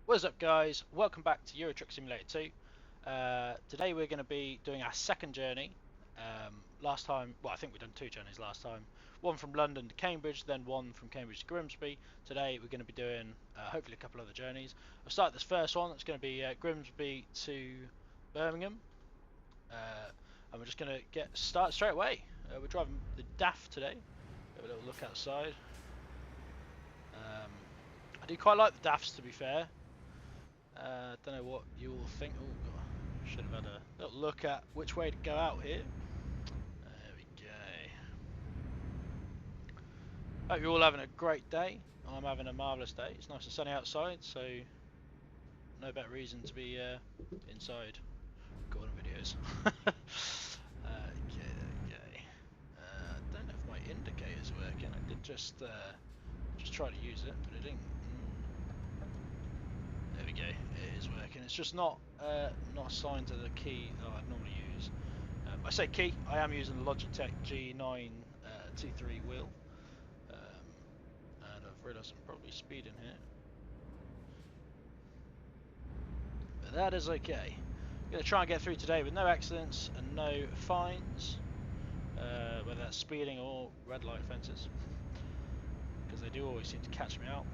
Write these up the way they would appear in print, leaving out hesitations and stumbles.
What's up, guys? Welcome back to Euro Truck Simulator 2. Today we're going to be doing our second journey. Last time, well, I think we've done two journeys last time. One from London to Cambridge, then one from Cambridge to Grimsby. Today we're going to be doing hopefully a couple other journeys. I'll start this first one. It's going to be Grimsby to Birmingham. And we're just going to start straight away. We're driving the DAF today. Have a little look outside. I do quite like the DAFs, to be fair. Don't know what you all think. Oh god, should have had a little look at which way to go out here. There we go. Hope you're all having a great day. I'm having a marvellous day. It's nice and sunny outside, so no better reason to be inside recording videos. Okay, okay. I don't know if my indicator's working. I did just try to use it, but it didn't. There we go. It is working. It's just not assigned to the key that I'd normally use. I say key. I am using the Logitech G9 T3 wheel, and I've realised I'm probably speeding here, but that is okay. I'm going to try and get through today with no accidents and no fines, whether that's speeding or red light offences, because they do always seem to catch me out.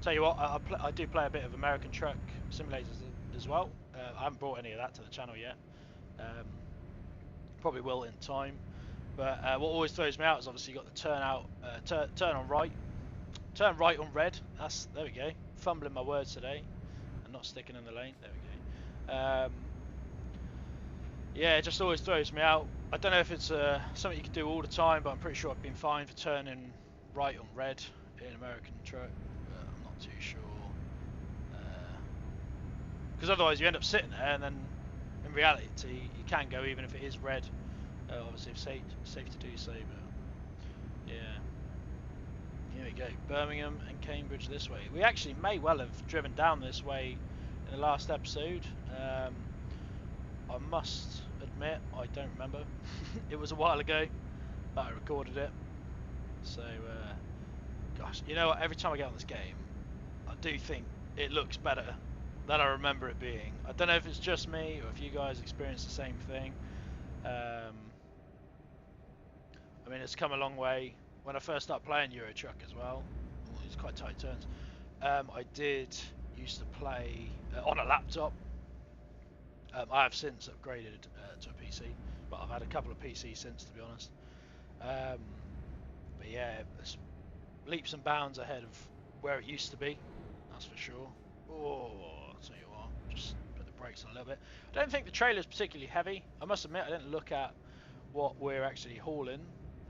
Tell you what, I do play a bit of American Truck Simulators as well. I haven't brought any of that to the channel yet. Probably will in time. But what always throws me out is obviously you got the turn on right, turn right on red. There we go. Fumbling my words today and not sticking in the lane. There we go. Yeah, it just always throws me out. I don't know if it's something you can do all the time, but I'm pretty sure I've been fined for turning right on red in American Truck. I'm not too sure. Because otherwise you end up sitting there, and then in reality you can go even if it is red. Obviously it's safe to do so, but yeah. Here we go, Birmingham and Cambridge this way. We actually may well have driven down this way in the last episode. I must admit I don't remember. It was a while ago that I recorded it. So gosh, you know what, every time I get on this game I do think it looks better than I remember it being. I don't know if it's just me or if you guys experience the same thing. I mean, it's come a long way. When I first started playing Euro Truck as well, it's quite tight turns. I did used to play on a laptop. I have since upgraded to a PC, but I've had a couple of PCs since, to be honest. But yeah, it's leaps and bounds ahead of where it used to be, that's for sure. Oh, I'll tell you what, just put the brakes on a little bit. I don't think the trailer's particularly heavy. I must admit, I didn't look at what we're actually hauling.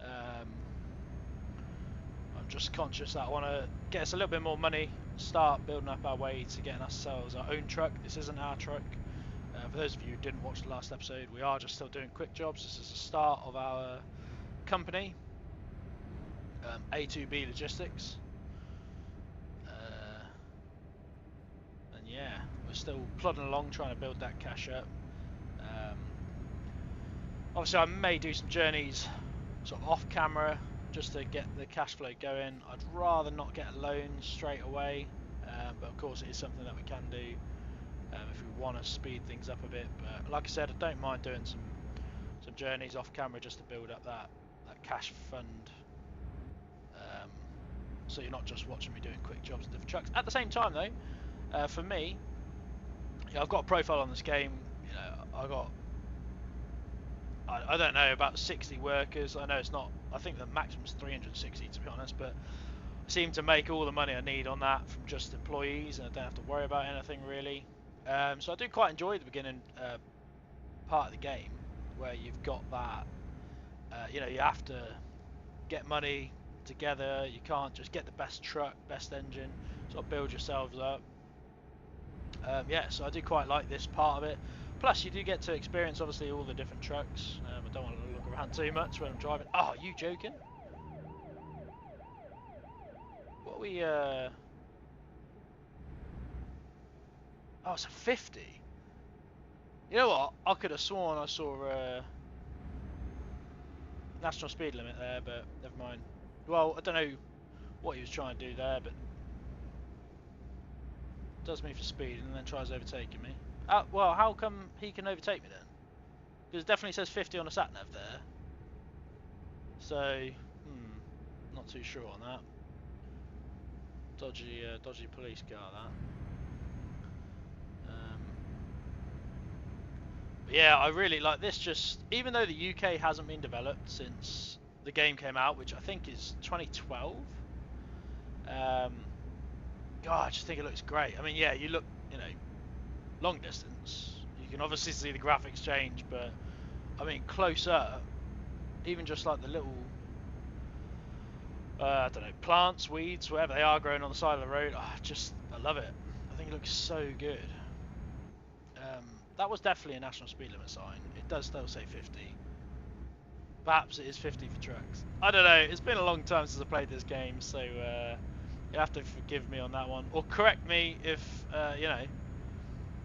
I'm just conscious that I want to get us a little bit more money, start building up our way to getting ourselves our own truck. This isn't our truck. For those of you who didn't watch the last episode, we are just still doing quick jobs. This is the start of our company, A2B Logistics. And yeah, we're still plodding along trying to build that cash up. Obviously I may do some journeys sort of off camera just to get the cash flow going. I'd rather not get a loan straight away, but of course it is something that we can do if we want to speed things up a bit. But like I said, I don't mind doing some journeys off camera just to build up that cash fund, so you're not just watching me doing quick jobs with different trucks. At the same time though, for me, I've got a profile on this game. You know, I don't know, about 60 workers. I know it's not, I think the maximum's 360 to be honest, but I seem to make all the money I need on that from just employees, and I don't have to worry about anything really. So I do quite enjoy the beginning part of the game where you've got that, you know, you have to get money together. You can't just get the best truck, best engine, sort of build yourselves up. Yeah, so I do quite like this part of it. Plus, you do get to experience, obviously, all the different trucks. I don't want to look around too much when I'm driving. Oh, are you joking? What are we, Oh, it's a 50. You know what? I could have sworn I saw national speed limit there, but never mind. Well, I don't know what he was trying to do there, but does me for speed and then tries overtaking me. Well, how come he can overtake me then? Because it definitely says 50 on the sat nav there. So, not too sure on that. Dodgy police car, that. But yeah, I really like this. Just even though the UK hasn't been developed since the game came out, which I think is 2012. God, I just think it looks great. I mean, yeah, you look, long distance, you can obviously see the graphics change, but I mean, close up, even just like the little, I don't know, plants, weeds, whatever they are growing on the side of the road, I love it. I think it looks so good. That was definitely a national speed limit sign. It does still say 50. Perhaps it is 50 for trucks. I don't know. It's been a long time since I played this game, so you'll have to forgive me on that one, or correct me if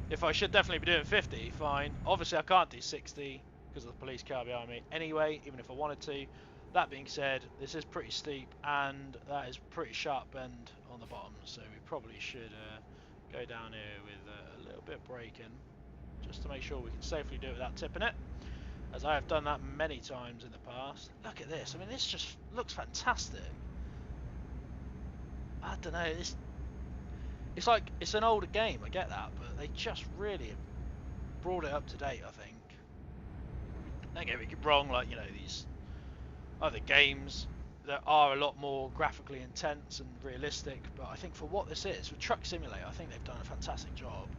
if I should definitely be doing 50. Fine. Obviously, I can't do 60 because of the police car behind me. Anyway, even if I wanted to. That being said, this is pretty steep, and that is pretty sharp bend on the bottom, so we probably should go down here with a little bit of braking, just to make sure we can safely do it without tipping it, as I have done that many times in the past. Look at this. I mean, this just looks fantastic. I don't know. It's like it's an older game. I get that, but they just really brought it up to date. I think. Don't get me wrong. Like these other games that are a lot more graphically intense and realistic, but I think for what this is, for Truck Simulator, I think they've done a fantastic job.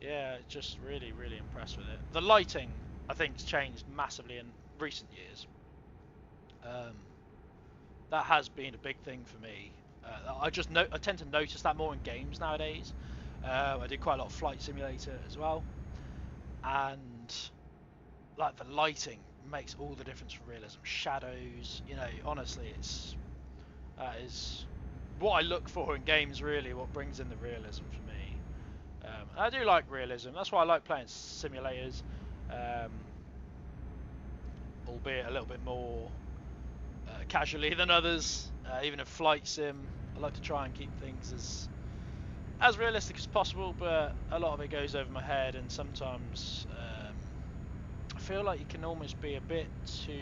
Yeah, just really, really impressed with it. The lighting, I think, has changed massively in recent years. That has been a big thing for me. I tend to notice that more in games nowadays. I do quite a lot of Flight Simulator as well, and like the lighting makes all the difference for realism. Shadows, honestly, that is what I look for in games. Really, what brings in the realism for me. I do like realism. That's why I like playing simulators, albeit a little bit more casually than others. Even in Flight Sim, I like to try and keep things as realistic as possible, but a lot of it goes over my head, and sometimes I feel like you can almost be a bit too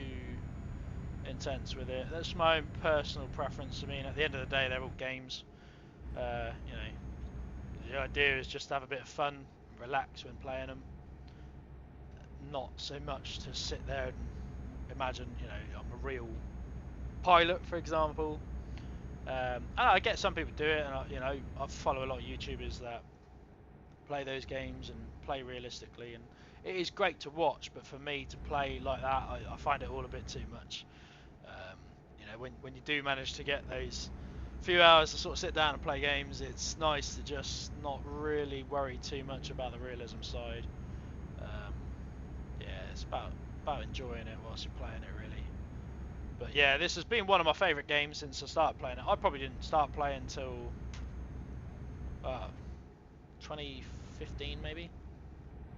intense with it. That's my own personal preference. I mean, at the end of the day, they're all games. The idea is just to have a bit of fun, relax when playing them. Not so much to sit there and imagine, I'm a real pilot, for example. And I get some people do it, and I follow a lot of YouTubers that play those games and play realistically, and it is great to watch. But for me to play like that, I find it all a bit too much. When you do manage to get those few hours to sort of sit down and play games, it's nice to just not really worry too much about the realism side. Yeah, it's about enjoying it whilst you're playing it, really. But yeah, this has been one of my favourite games since I started playing it. I probably didn't start playing until 2015 maybe.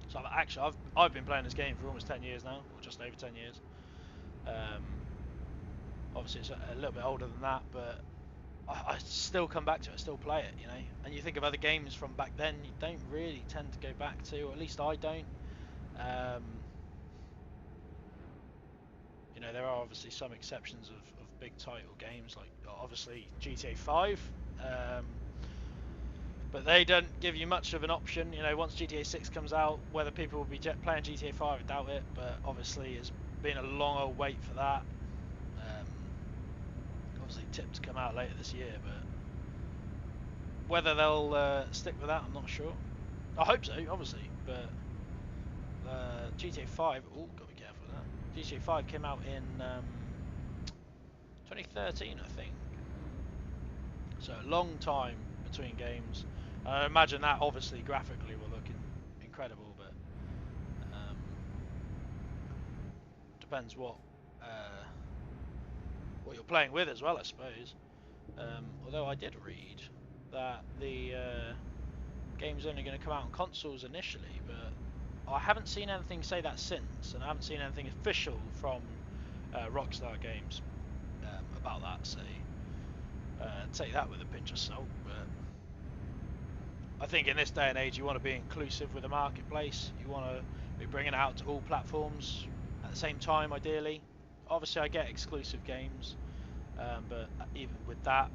So I've been playing this game for almost 10 years now, or just over 10 years. Obviously it's a little bit older than that, but I still come back to it, I still play it, And you think of other games from back then, you don't really tend to go back to, or at least I don't. There are obviously some exceptions of big title games, like obviously GTA 5. But they don't give you much of an option. Once GTA 6 comes out, whether people will be playing GTA 5, I doubt it. But obviously, it's been a long old wait for that. Obviously, tipped to come out later this year, but whether they'll stick with that, I'm not sure. I hope so, obviously. But GTA 5, gotta be careful with that. GTA 5 came out in 2013, I think. So a long time between games. I imagine that obviously graphically will look incredible, but depends what you're playing with as well, I suppose. Although I did read that the game's only going to come out on consoles initially, but I haven't seen anything say that since, and I haven't seen anything official from Rockstar Games about that. So take that with a pinch of salt, but I think in this day and age you want to be inclusive with the marketplace. You want to be bringing it out to all platforms at the same time, ideally. Obviously I get exclusive games, but even with that,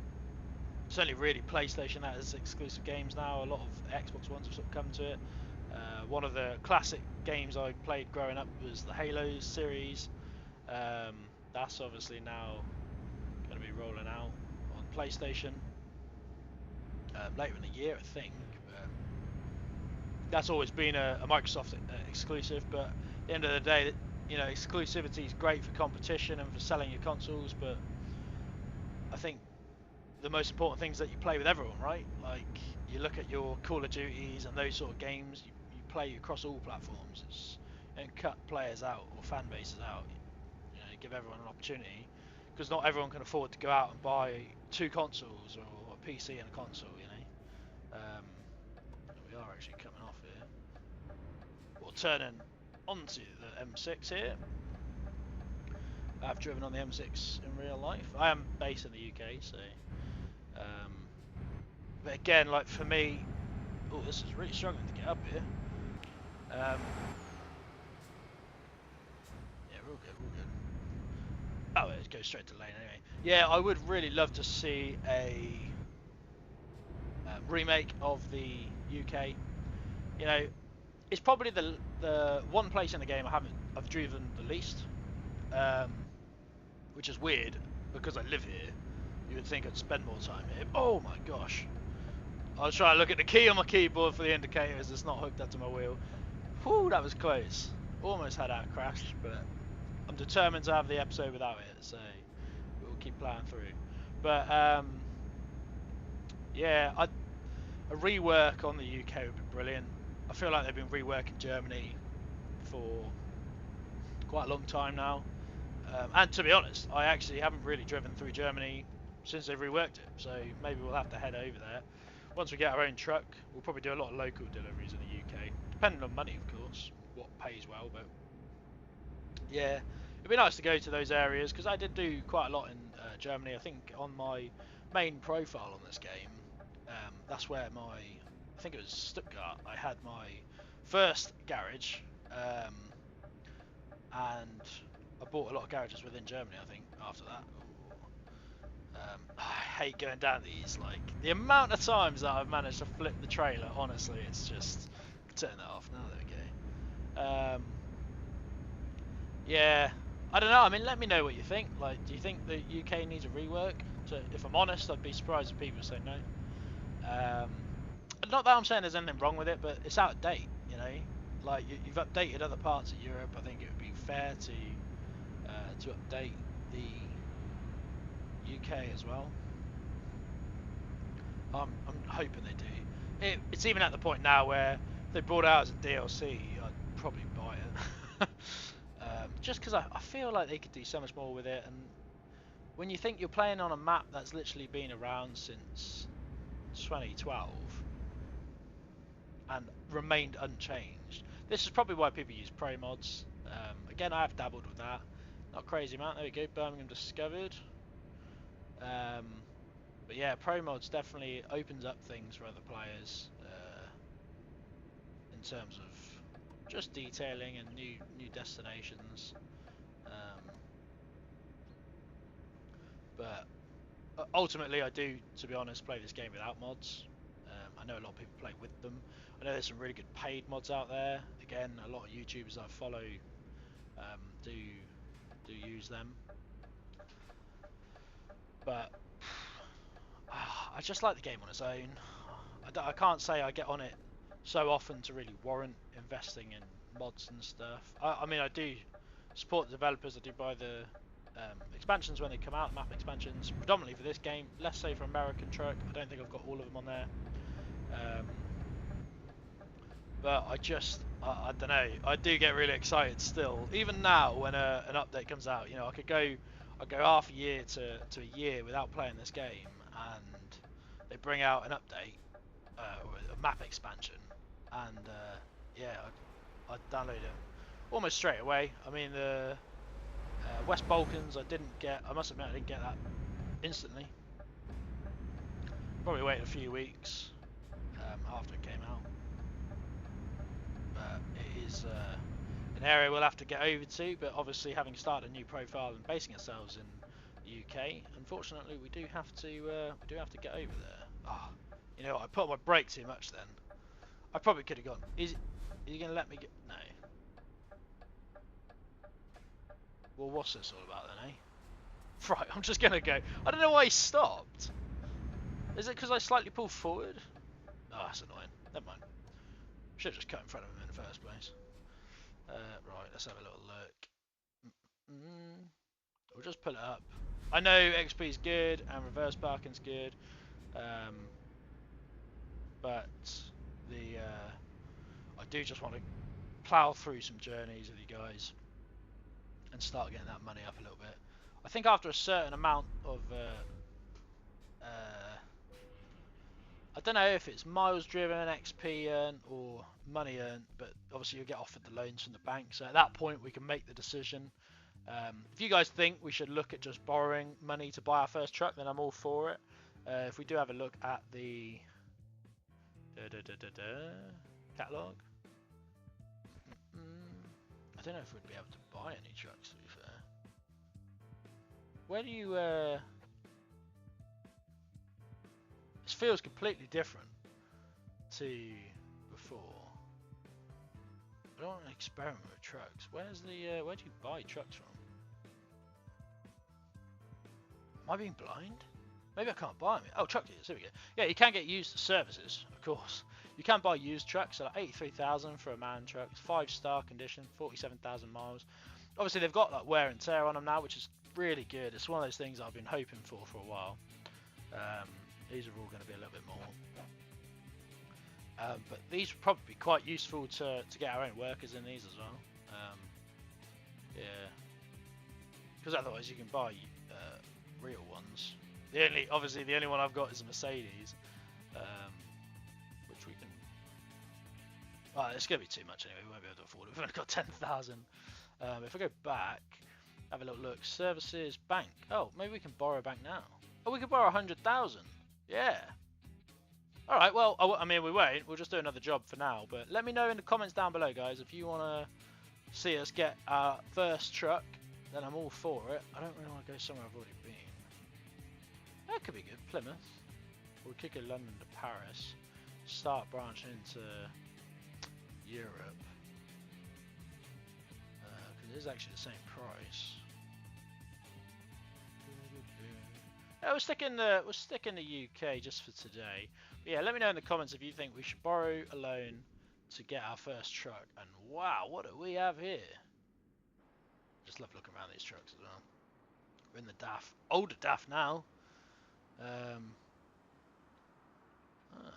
it's only really PlayStation that has exclusive games now. A lot of Xbox ones have sort of come to it. One of the classic games I played growing up was the Halo series. That's obviously now going to be rolling out on PlayStation later in the year, I think. That's always been a Microsoft exclusive, but at the end of the day, you know, exclusivity is great for competition and for selling your consoles, but I think the most important thing is that you play with everyone, right? Like, you look at your Call of Duties and those sort of games, you play across all platforms. And cut players out or fan bases out. You know, give everyone an opportunity, because not everyone can afford to go out and buy 2 consoles or a PC and a console. You know, we are actually coming off here. We're turning onto the M6 here. I've driven on the M6 in real life. I am based in the UK, so. But again, like for me, oh, this is really struggling to get up here. Yeah, we're all good, we're all good. Oh, it goes straight to lane anyway. Yeah, I would really love to see a remake of the UK. You know, it's probably the one place in the game I've driven the least, which is weird because I live here. You would think I'd spend more time here. Oh my gosh! I was trying to look at the key on my keyboard for the indicators. It's not hooked up to my wheel. Whew, that was close. Almost had that crash, but I'm determined to have the episode without it, so we'll keep playing through. But yeah, a rework on the UK would be brilliant. I feel like they've been reworking Germany for quite a long time now. And to be honest, I actually haven't really driven through Germany since they've reworked it, so maybe we'll have to head over there. Once we get our own truck, we'll probably do a lot of local deliveries in the UK, depending on money, of course, what pays well. But yeah, it'd be nice to go to those areas, because I did do quite a lot in Germany. I think on my main profile on this game, that's where I think it was Stuttgart, I had my first garage, and I bought a lot of garages within Germany, I think, after that. I hate going down these, like, the amount of times that I've managed to flip the trailer, honestly, it's just, turn that off now, there we go. Yeah, I don't know, I mean, let me know what you think. Like, do you think the UK needs a rework? So, if I'm honest, I'd be surprised if people say no. Not that I'm saying there's anything wrong with it, but it's out of date, you know? Like, you've updated other parts of Europe. I think it would be fair to update the UK as well. I'm hoping they do. It's even at the point now where if they brought it out as a DLC, I'd probably buy it. Just because I feel like they could do so much more with it. And when you think you're playing on a map that's literally been around since 2012 and remained unchanged, this is probably why people use pro mods. Again, I have dabbled with that. Not crazy amount. There we go. Birmingham discovered. But yeah, pro mods definitely opens up things for other players in terms of just detailing and new destinations. But ultimately, I do, to be honest, play this game without mods. I know a lot of people play with them. I know there's some really good paid mods out there. Again, a lot of YouTubers I follow do use them. But I just like the game on its own. I can't say I get on it so often to really warrant investing in mods and stuff. I mean, I do support the developers. I do buy the expansions when they come out, map expansions, predominantly for this game, less so for American Truck. I don't think I've got all of them on there. But I don't know, I do get really excited still. Even now, when an update comes out, you know, I go half a year to a year without playing this game, and they bring out an update, a map expansion, and yeah, I'd download it almost straight away. I mean, the West Balkans, I must admit, I didn't get that instantly. Probably wait a few weeks after it came out. But it is an area we'll have to get over to. But obviously, having started a new profile and basing ourselves in the UK, unfortunately, we do have to get over there. Oh, you know what? I put on my brake too much then. I probably could have gone. Is he going to let me get? No. Well, what's this all about then, eh? Right, I'm just going to go. I don't know why he stopped. Is it because I slightly pulled forward? Oh, that's annoying. Never mind. Should have just cut in front of him in the first place. Right, let's have a little look. We'll just pull it up. I know XP is good and reverse parking's good, but I do just want to plough through some journeys with you guys and start getting that money up a little bit. I think after a certain amount of I don't know if it's miles driven, XP earned, or money earned, but obviously you'll get offered the loans from the bank. So at that point, we can make the decision. If you guys think we should look at just borrowing money to buy our first truck, then I'm all for it. If we do have a look at the catalogue, I don't know if we'd be able to buy any trucks, to be fair. Where do you... This feels completely different to before. I don't want to experiment with trucks. Where's the... where do you buy trucks from? Am I being blind? Maybe I can't buy them. Oh, truck dealers. Here we go. Yeah, you can get used services, of course. You can buy used trucks, so like 83,000 for a man truck, 5-star condition, 47,000 miles. Obviously, they've got like wear and tear on them now, which is really good. It's one of those things I've been hoping for a while. These are all going to be a little bit more. But these would probably be quite useful to get our own workers in these as well. Yeah, because otherwise you can buy real ones. Obviously the only one I've got is a Mercedes, which we can. Oh, it's going to be too much anyway. We won't be able to afford it. We've only got 10,000. If I go back, have a little look. Services, bank. Oh, maybe we can borrow a bank now. Oh, we could borrow 100,000. Yeah. All right. Well, I mean, we won't. We'll just do another job for now. But let me know in the comments down below, guys, if you want to see us get our first truck. Then I'm all for it. I don't really want to go somewhere I've already been. That could be good. Plymouth. We could go London to Paris. Start branching into Europe. Because it is actually the same price. Yeah, we'll stick in the UK just for today. But yeah, let me know in the comments if you think we should borrow a loan to get our first truck. And wow, what do we have here? Just love looking around these trucks as well. We're in the DAF, older DAF now. A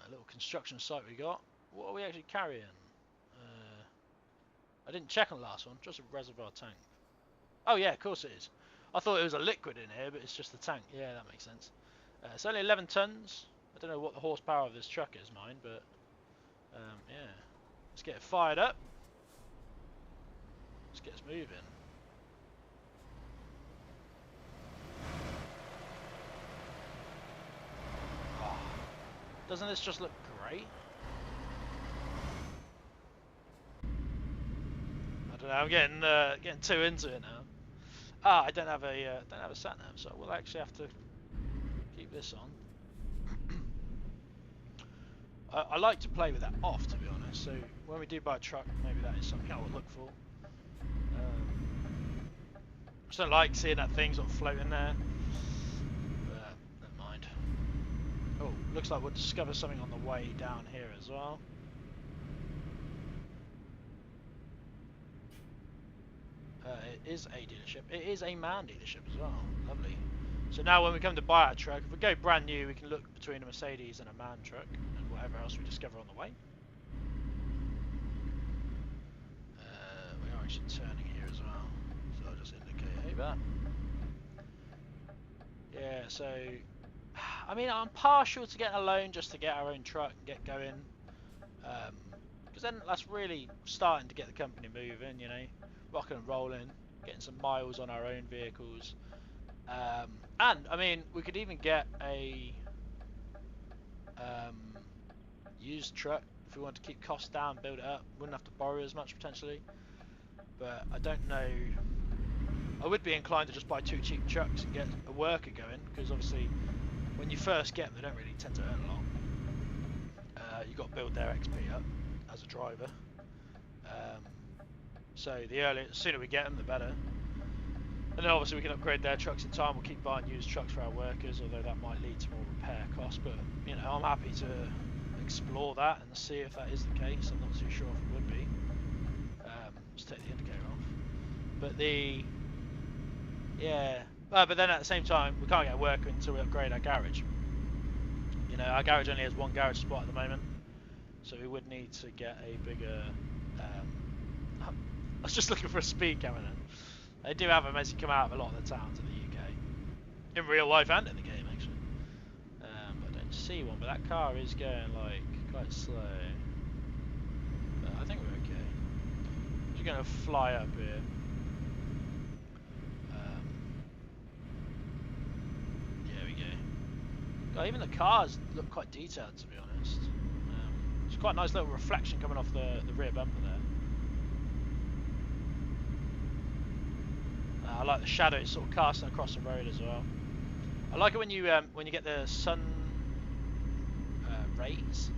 little construction site we got. What are we actually carrying? I didn't check on the last one. Just a reservoir tank. Oh yeah, of course it is. I thought it was a liquid in here, but it's just the tank. Yeah, that makes sense. It's only 11 tons. I don't know what the horsepower of this truck is, mine, but yeah. Let's get it fired up. Let's get us moving. Oh, doesn't this just look great? I don't know. I'm getting too into it now. Ah, I don't have a sat nav, so we'll actually have to keep this on. I like to play with that off, to be honest. So when we do buy a truck, maybe that is something I will look for. I just don't like seeing that thing sort of floating there. But never mind. Oh, looks like we'll discover something on the way down here as well. It is a dealership. It is a man dealership as well. Lovely. So now when we come to buy our truck, if we go brand new, we can look between a Mercedes and a man truck and whatever else we discover on the way. We are actually turning here as well, so I'll just indicate over. Yeah, so I mean, I'm partial to getting a loan just to get our own truck and get going, because then that's really starting to get the company moving, you know, rocking and rolling, getting some miles on our own vehicles. And I mean, we could even get a um, used truck if we want to keep costs down, build it up. Wouldn't have to borrow as much potentially, but I don't know. I would be inclined to just buy 2 cheap trucks and get a worker going, because obviously when you first get them, they don't really tend to earn a lot. You've got to build their XP up as a driver. So the sooner we get them, the better. And then obviously we can upgrade their trucks in time. We'll keep buying used trucks for our workers, although that might lead to more repair costs. But you know, I'm happy to explore that and see if that is the case. I'm not too sure if it would be. Let's take the indicator off. But but then at the same time, we can't get a worker until we upgrade our garage. You know, our garage only has 1 garage spot at the moment, so we would need to get a bigger. I was just looking for a speed camera then. They do have them as you come out of a lot of the towns in the UK, in real life and in the game actually. I don't see one, but that car is going like quite slow. But I think we're okay. I'm just gonna fly up here. There we go. God, even the cars look quite detailed, to be honest. It's quite a nice little reflection coming off the rear bumper there. I like the shadows sort of casting across the road as well. I like it when you get the sun rays.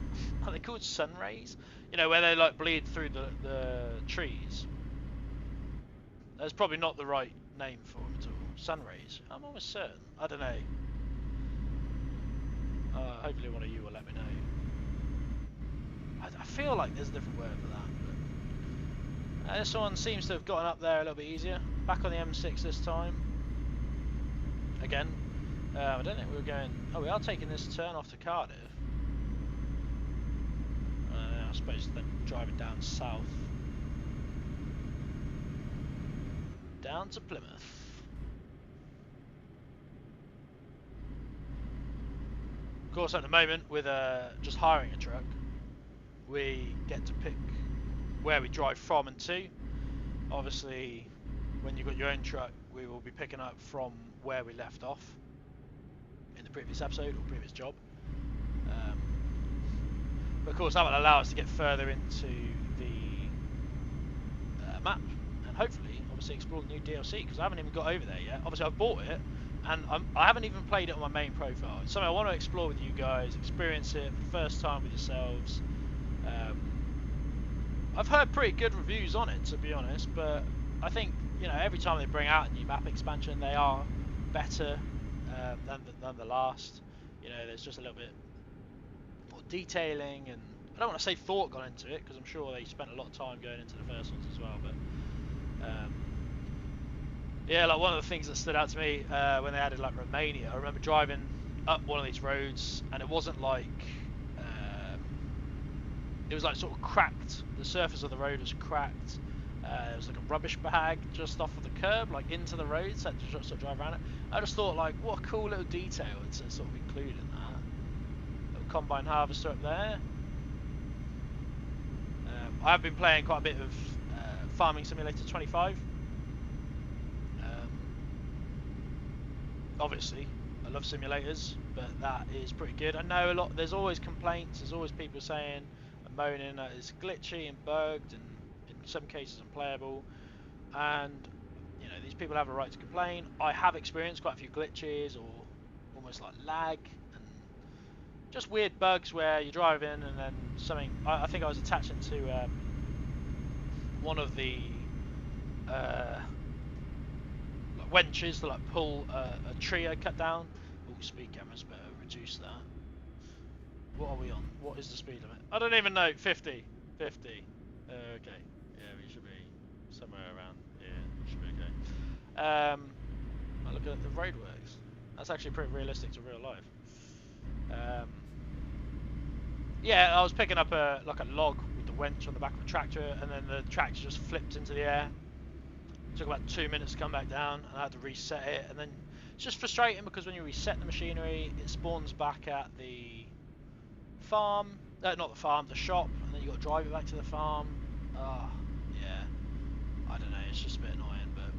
Are they called sun rays? You know, where they like bleed through the trees. That's probably not the right name for them at all. Sun rays. I'm almost certain. I don't know. Hopefully one of you will let me know. I feel like there's a different word for that. But this one seems to have gotten up there a little bit easier. Back on the M6 this time. Again. I don't think we were going... Oh, we are taking this turn off to Cardiff. I suppose then driving down south. Down to Plymouth. Of course, at the moment, with just hiring a truck, we get to pick where we drive from and to. Obviously, when you've got your own truck, we will be picking up from where we left off in the previous episode or previous job. But of course, that will allow us to get further into the map and hopefully, obviously, explore the new DLC, because I haven't even got over there yet. Obviously, I've bought it, and I haven't even played it on my main profile. It's something I want to explore with you guys, experience it for the first time with yourselves. I've heard pretty good reviews on it, to be honest, but I think, you know, every time they bring out a new map expansion, they are better than the last. You know, there's just a little bit more detailing, and I don't want to say thought gone into it, because I'm sure they spent a lot of time going into the first ones as well, but yeah, like one of the things that stood out to me when they added like Romania, I remember driving up one of these roads, and it wasn't like it was like sort of cracked. The surface of the road was cracked. There was like a rubbish bag just off of the curb, like into the road, so I had to sort of drive around it. I just thought, like, what a cool little detail to sort of include in that. Little combine harvester up there. I have been playing quite a bit of Farming Simulator 25. Obviously, I love simulators, but that is pretty good. I know a lot. There's always complaints. There's always people saying and moaning that it's glitchy and bugged, and in some cases unplayable. And you know, these people have a right to complain. I have experienced quite a few glitches or almost like lag and just weird bugs where you're driving and then something. I think I was attaching to one of the like wenches to like pull a tree I cut down. Oh, speed cameras, better reduce that. What are we on? What is the speed limit? I don't even know. 50. 50. Okay. Yeah, we should be somewhere around here. We should be okay. Look at the roadworks. That's actually pretty realistic to real life. Yeah, I was picking up like a log with the winch on the back of a tractor, and then the tractor just flipped into the air. It took about 2 minutes to come back down, and I had to reset it. And then it's just frustrating because when you reset the machinery, it spawns back at the farm, not the farm, the shop, and then you got to drive it back to the farm. Yeah, I don't know, it's just a bit annoying, but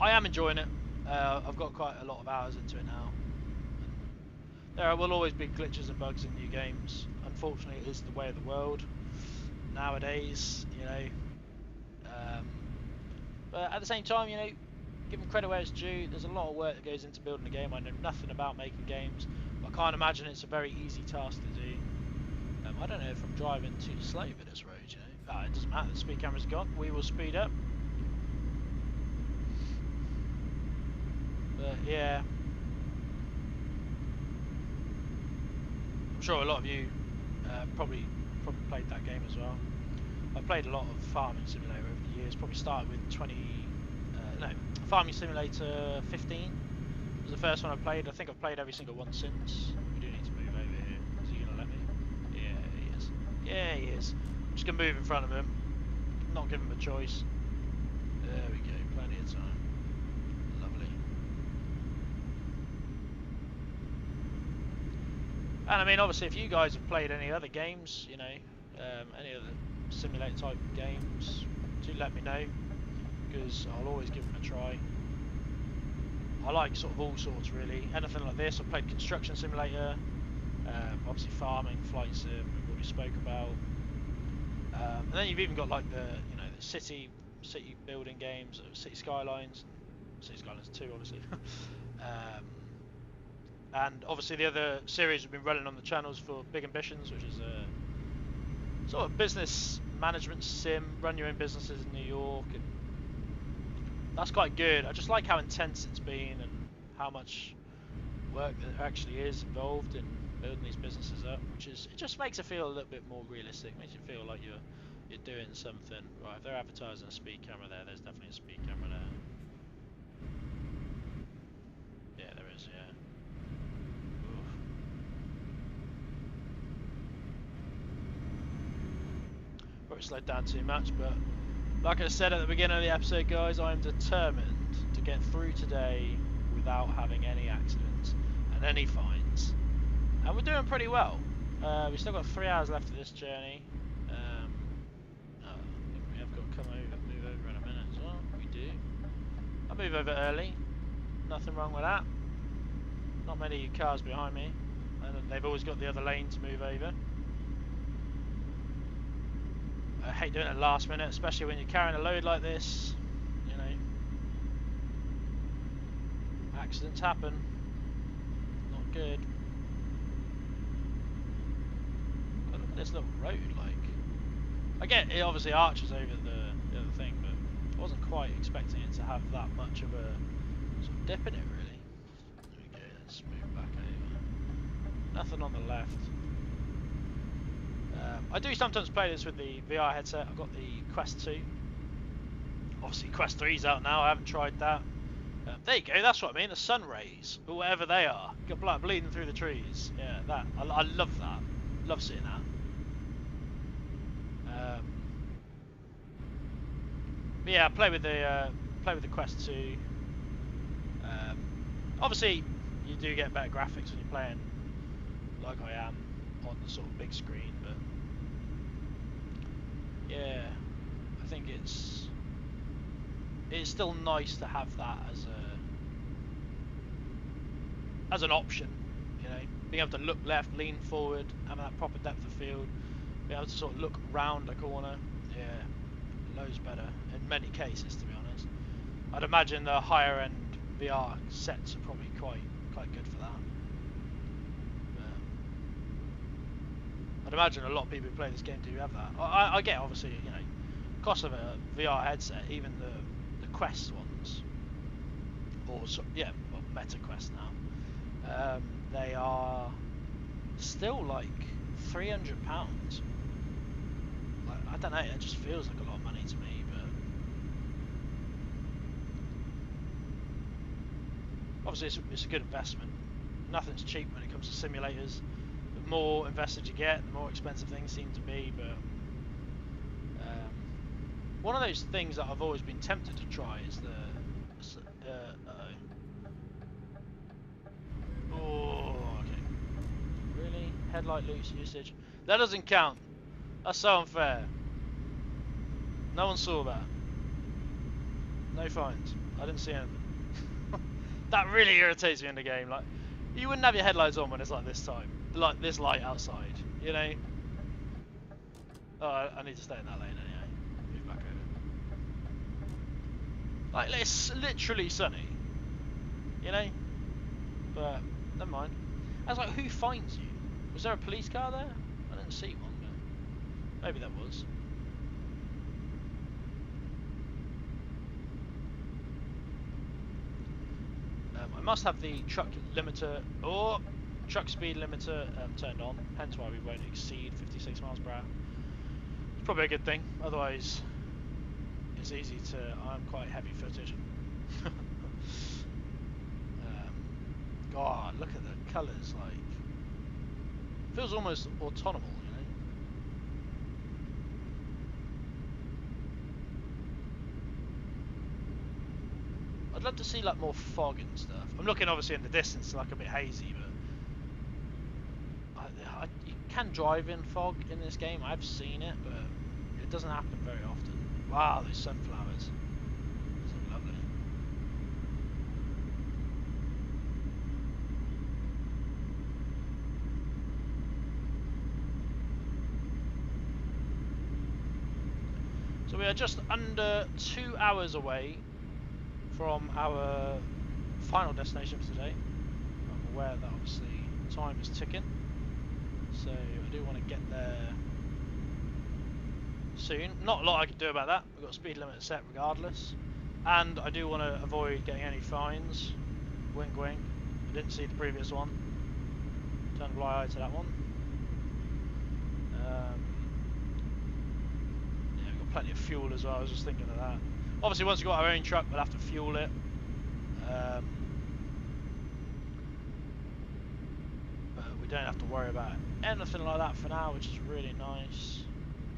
I am enjoying it. I've got quite a lot of hours into it now. There will always be glitches and bugs in new games. Unfortunately, it is the way of the world nowadays, you know. But at the same time, you know, give them credit where it's due. There's a lot of work that goes into building a game. I know nothing about making games, but I can't imagine it's a very easy task to do. I don't know if I'm driving too slow for this road, you know. It doesn't matter, the speed camera's gone. We will speed up. But yeah, I'm sure a lot of you probably played that game as well. I've played a lot of Farming Simulator over the years. Probably started with Farming Simulator 15 was the first one I played. I think I've played every single one since. We do need to move over here. Is he gonna let me? Yeah, he is. Yeah, he is. I'm just gonna move in front of him. Not give him a choice. There we go. Plenty of time. Lovely. And I mean, obviously, if you guys have played any other games, you know, any other simulator type games, do let me know, because I'll always give them a try. I like sort of all sorts really. Anything like this. I've played Construction Simulator, obviously Farming, Flight Sim, we've already spoke about. And then you've even got like the city building games, City Skylines 2 obviously. And obviously the other series we've been running on the channels for Big Ambitions, which is a sort of business management sim, run your own businesses in New York, and that's quite good. I just like how intense it's been and how much work there actually is involved in building these businesses up, it just makes it feel a little bit more realistic. Makes you feel like you're doing something. Right, if they're advertising a speed camera there's definitely a speed camera there. Yeah, there is, yeah. Oof. Probably slowed down too much, but like I said at the beginning of the episode, guys, I am determined to get through today without having any accidents and any fines. And we're doing pretty well. We've still got 3 hours left of this journey. We have got to move over in a minute as well. We do. I'll move over early. Nothing wrong with that. Not many cars behind me. And they've always got the other lane to move over. I hate doing it last minute, especially when you're carrying a load like this. You know, accidents happen. Not good. But look at this little road, like. I get it obviously arches over the other thing, but I wasn't quite expecting it to have that much of a sort of dip in it, really. There we go, let's move back over. Nothing on the left. I do sometimes play this with the VR headset. I've got the Quest 2. Obviously Quest 3's out now, I haven't tried that. There you go, that's what I mean, the sun rays, or whatever they are. Got blood bleeding through the trees. Yeah, that. I love that. Love seeing that. But yeah, play with the Quest 2. Obviously, you do get better graphics when you're playing like I am on the sort of big screen, but yeah, I think it's still nice to have that as an option, you know, being able to look left, lean forward, having that proper depth of field, being able to sort of look round a corner. Yeah, loads better in many cases, to be honest. I'd imagine the higher end VR sets are probably quite good for that. I'd imagine a lot of people who play this game do have that. I get, obviously, you know, cost of a VR headset, even the Quest ones, or yeah, well, Meta Quest now, they are still like £300. Like, I don't know, it just feels like a lot of money to me, but obviously it's a good investment. Nothing's cheap when it comes to simulators. The more invested you get, the more expensive things seem to be, but one of those things that I've always been tempted to try is oh, okay. Really? Headlight loose usage? That doesn't count. That's so unfair. No one saw that. No fines. I didn't see anything. That really irritates me in the game. Like, You wouldn't have your headlights on when it's like this time, like this light outside, you know? Oh, I need to stay in that lane anyway. Move back over. Like, it's literally sunny, you know? But, never mind. I was like, who finds you? Was there a police car there? I didn't see one, but maybe there was. I must have the truck limiter, or truck speed limiter turned on, hence why we won't exceed 56 miles per hour. It's probably a good thing, otherwise it's easy to, I'm quite heavy footed. God, look at the colours, like, feels almost autonomous, you know? I'd love to see like more fog and stuff. I'm looking obviously in the distance, like a bit hazy, but you can drive in fog in this game. I've seen it, but it doesn't happen very often. Wow, those sunflowers. So lovely. So we are just under 2 hours away from our final destination for today. I'm aware that obviously time is ticking, so I do want to get there soon. Not a lot I can do about that. We've got a speed limit set regardless, and I do want to avoid getting any fines. Wink wink. I didn't see the previous one. Turn a blind eye to that one. Yeah, we've got plenty of fuel as well. I was just thinking of that. Obviously, once we've got our own truck, we'll have to fuel it. But we don't have to worry about anything like that for now, which is really nice.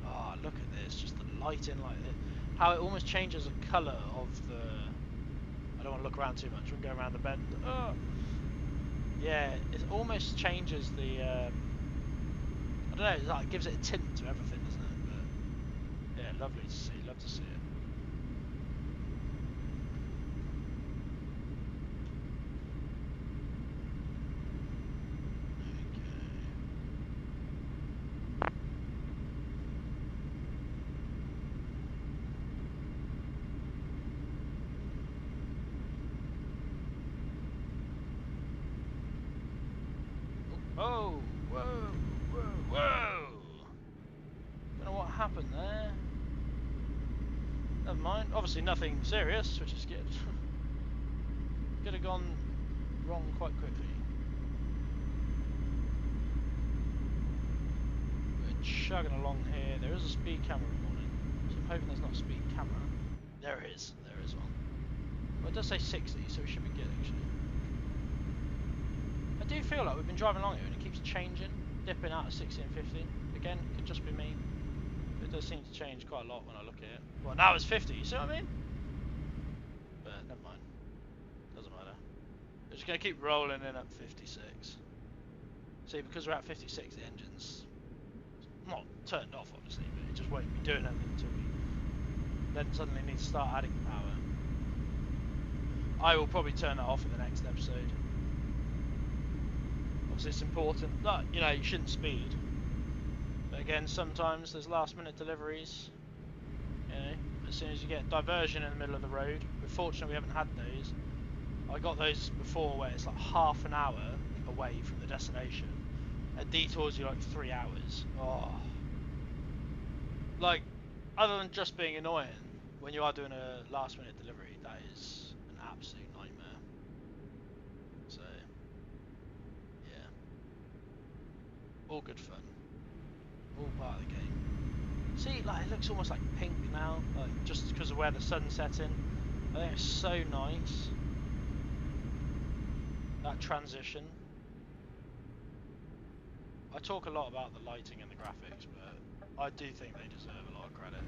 Oh, look at this, just the lighting, like how it almost changes the colour of the... I don't want to look around too much, we can go around the bend. Oh. Yeah, it almost changes the... I don't know, it like gives it a tint to everything, doesn't it? But yeah, lovely to see, love to see it. Oh, whoa, whoa, whoa! Don't know what happened there. Never mind. Obviously nothing serious, which is good. Could have gone wrong quite quickly. We're chugging along here. There is a speed camera warning, so I'm hoping there's not a speed camera. There is. There is one. Well, it does say 60, so we should be good actually. I do feel like we've been driving along here and it keeps changing, dipping out at 60 and 50. Again, could just be me. It does seem to change quite a lot when I look at it. Well, now it's 50, you see what I mean? But never mind. Doesn't matter. We're just going to keep rolling in at 56. See, because we're at 56, the engine's not turned off, obviously, but it just won't be doing anything until we then suddenly need to start adding power. I will probably turn that off in the next episode. Obviously, it's important that, you know, you shouldn't speed. But again, sometimes there's last minute deliveries. You know, as soon as you get diversion in the middle of the road, we're fortunate we haven't had those. I got those before where it's like half an hour away from the destination. It detours you like 3 hours. Oh. Like, other than just being annoying, when you are doing a last minute delivery, that is an absolute nightmare. So, yeah. All good fun. All part of the game. See, like, it looks almost like pink now, like just because of where the sun's setting. I think it's so nice. That transition. I talk a lot about the lighting and the graphics, but I do think they deserve a lot of credit.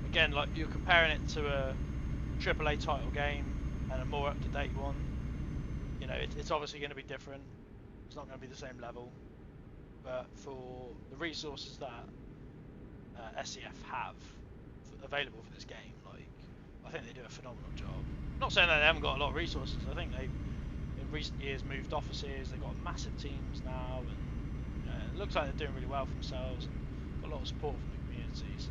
Again, like, you're comparing it to a AAA title game and a more up-to-date one. You know, it's obviously going to be different. It's not going to be the same level. But for the resources that SEF have available for this game, like, I think they do a phenomenal job. Not saying that they haven't got a lot of resources. I think they recent years moved offices. They've got massive teams now, and it looks like they're doing really well for themselves. And got a lot of support from the community, so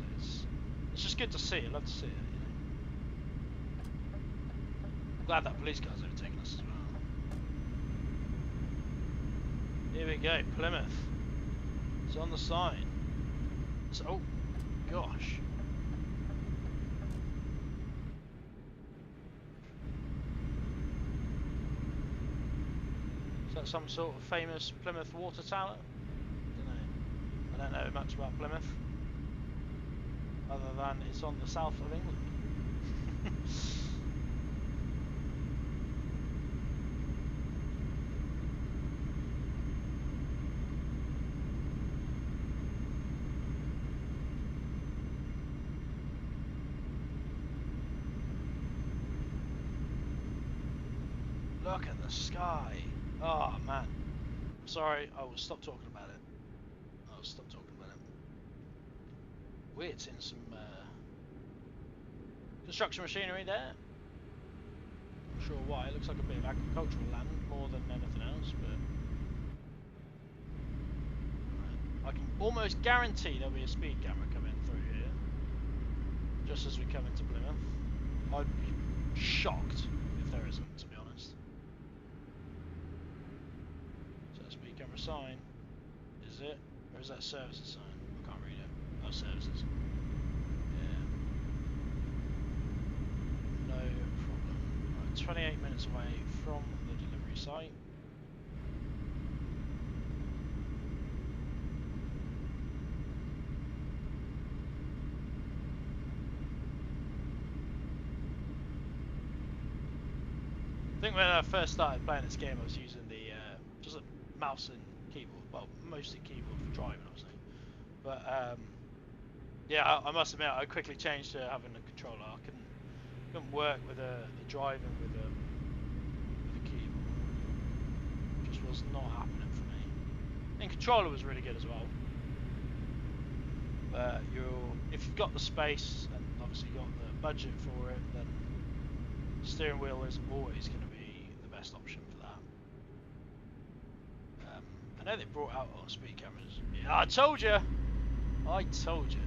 it's just good to see. I love to see it. You know, I'm glad that police car's overtaken us as well. Here we go, Plymouth. It's on the sign. So, oh gosh. Is that some sort of famous Plymouth water tower? I don't know much about Plymouth, other than it's on the south of England. Look at the sky. Oh man. I'm sorry, I will stop talking about it. I'll stop talking about it. Weird seeing some construction machinery there. Not sure why. It looks like a bit of agricultural land more than anything else, but I can almost guarantee there'll be a speed camera coming through here just as we come into Plymouth. I'd be shocked if there isn't, to be honest. Is that a speed camera sign? Is it? Or is that services sign? I can't read it. Oh, services. Yeah. No problem. Right, 28 minutes away from the delivery site. I think when I first started playing this game, I was using the just a mouse and keyboard. Well, mostly keyboard for driving, obviously. But yeah, I must admit, I quickly changed to having a controller. I couldn't work with the driving with a keyboard. It just was not happening for me. And controller was really good as well. But if you've got the space and obviously got the budget for it, then steering wheel is always going to be the best option for that. I know they brought out speed cameras. Yeah, I told you. I told you.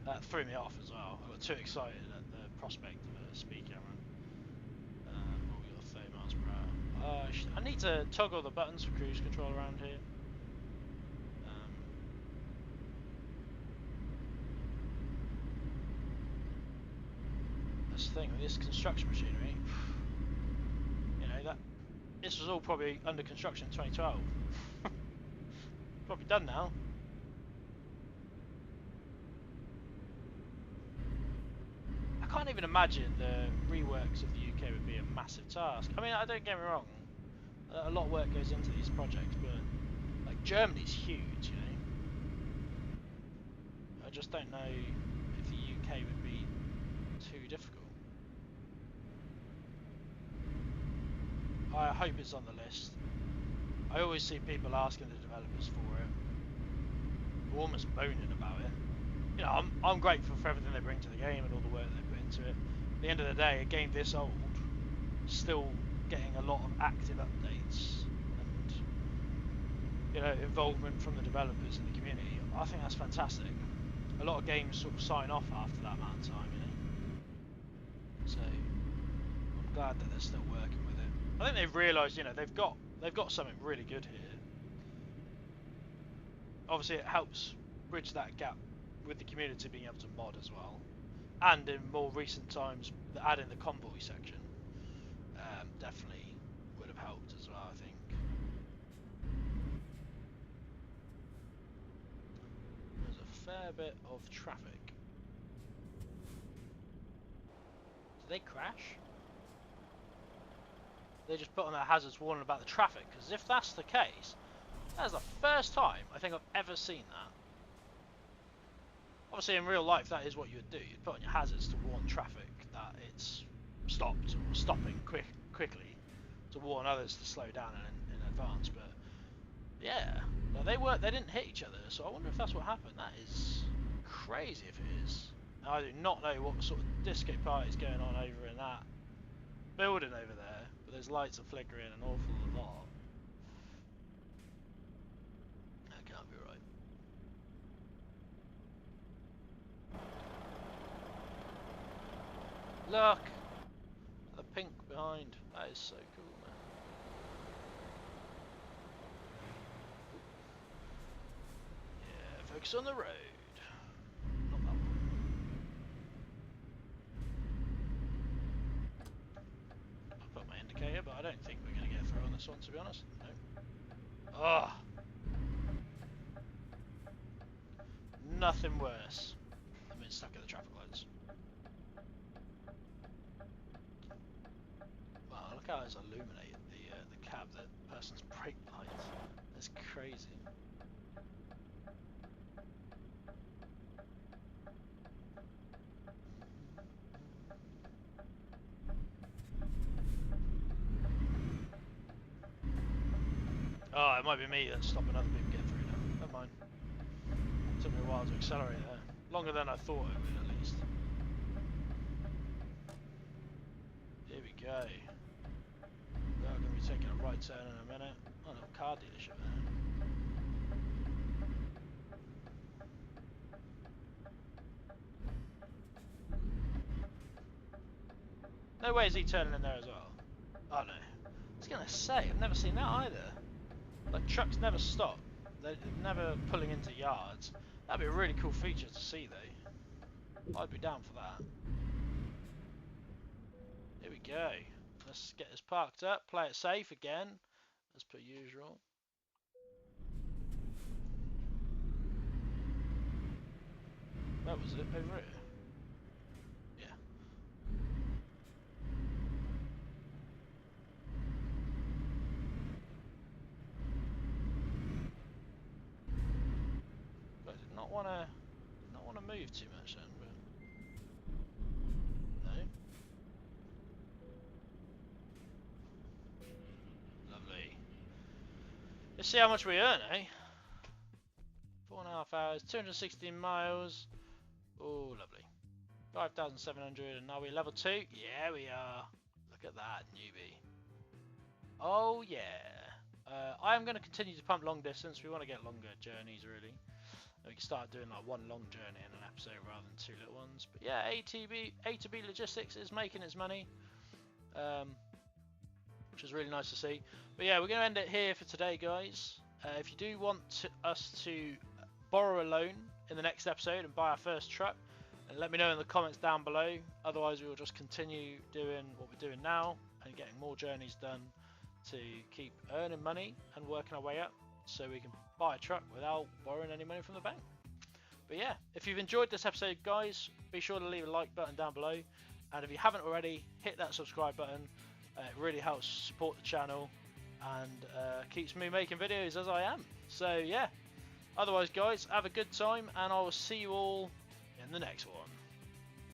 That threw me off as well. I got too excited at the prospect of a speed camera. Oh, we got 30 miles per hour. I need to toggle the buttons for cruise control around here. That's the thing with this construction machinery. You know, this was all probably under construction in 2012. Probably done now. I can't even imagine the reworks of the UK would be a massive task. I mean, I don't get me wrong, a lot of work goes into these projects, but like Germany's huge, you know. I just don't know if the UK would be too difficult. I hope it's on the list. I always see people asking the developers for it, almost moaning about it. You know, I'm grateful for everything they bring to the game and all the work they put into it. At the end of the day, a game this old, still getting a lot of active updates and, you know, involvement from the developers and the community. I think that's fantastic. A lot of games sort of sign off after that amount of time, you know. So I'm glad that they're still working with it. I think they've realised, you know, they've got something really good here. Obviously, it helps bridge that gap with the community being able to mod as well, and in more recent times, adding the convoy section definitely would have helped as well, I think. There's a fair bit of traffic. Did they crash? They just put on their hazards warning about the traffic, because if that's the case, that's the first time I think I've ever seen that. Obviously, in real life, that is what you would do. You'd put on your hazards to warn traffic that it's stopped or stopping quickly, to warn others to slow down in advance. But yeah, they didn't hit each other, so I wonder if that's what happened. That is crazy if it is. I do not know what sort of disco party is going on over in that building over there, but those lights are flickering an awful lot. That can't be right. Look! The pink behind. That is so cool, man. Yeah, focus on the road. Not that one. I'll put my indicator, but I don't think we're going to get through on this one, to be honest. No. Oh! Nothing worse than being stuck in the traffic lights. Wow, look how it's illuminated the cab, the person's brake lights. That's crazy. Oh, it might be me that's stopping other people getting through now. Never mind. Took me a while to accelerate there. Longer than I thought it would, at least. Here we go. We're going to be taking a right turn in a minute. Oh, no, car dealership there. No way is he turning in there as well. Oh no. I was going to say, I've never seen that either. Like, trucks never stop. They're never pulling into yards. That'd be a really cool feature to see though. I'd be down for that. Here we go. Let's get this parked up, play it safe again, as per usual. Where was it? Over here? Yeah. I did not want to move too much then, but no. Lovely. Let's see how much we earn, eh? 4.5 hours, 216 miles. Oh, lovely. 5,700, and are we level 2? Yeah, we are. Look at that, newbie. Oh, yeah. I am going to continue to pump long distance. We want to get longer journeys, really. We can start doing like one long journey in an episode rather than two little ones. But yeah, A to B Logistics is making its money, which is really nice to see. But yeah, we're going to end it here for today, guys. If you do want us to borrow a loan in the next episode and buy our first truck, and let me know in the comments down below. Otherwise, we will just continue doing what we're doing now and getting more journeys done to keep earning money and working our way up, so we can buy a truck without borrowing any money from the bank. But yeah, if you've enjoyed this episode, guys, be sure to leave a like button down below, and if you haven't already, hit that subscribe button. It really helps support the channel and keeps me making videos as I am. So yeah, otherwise guys, have a good time, and I will see you all in the next one.